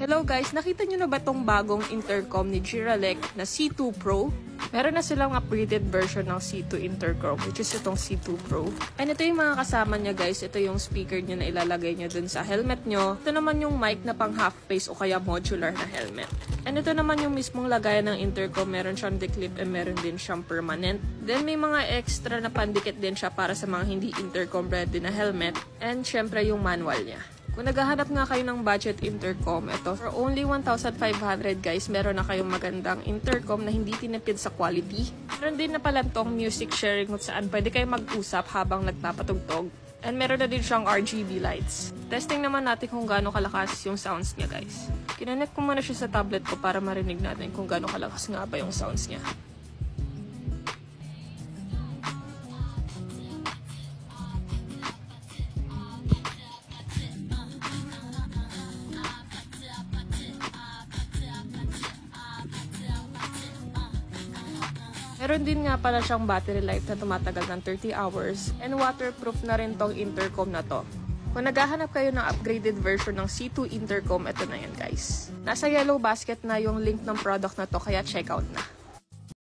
Hello guys, nakita nyo na ba tong bagong intercom ni Giralec na C2 Pro? Meron na silang upgraded version ng C2 intercom, which is itong C2 Pro. And ito yung mga kasama niya guys, ito yung speaker niya na ilalagay niya dun sa helmet nyo. Ito naman yung mic na pang half face o kaya modular na helmet. And ito naman yung mismong lagayan ng intercom, meron siyang declip and meron din siyang permanent. Then may mga extra na pandikit din siya para sa mga hindi intercom ready na helmet. And syempre yung manual niya. Kung naghahanap nga kayo ng budget intercom, ito, for only 1,500 guys, meron na kayong magandang intercom na hindi tinipid sa quality. Meron din na pala tong music sharing kung saan pwede kayo mag-usap habang nagpapatugtog. And meron na din siyang RGB lights. Testing naman natin kung gaano kalakas yung sounds niya guys. Kinonect ko muna siya sa tablet ko para marinig natin kung gaano kalakas nga ba yung sounds niya. Meron din nga pala siyang battery life na tumatagal ng 30 hours and waterproof na rin tong intercom na to. Kung naghahanap kayo ng upgraded version ng C2 intercom, ito na yan guys. Nasa yellow basket na yung link ng product na to kaya check out na.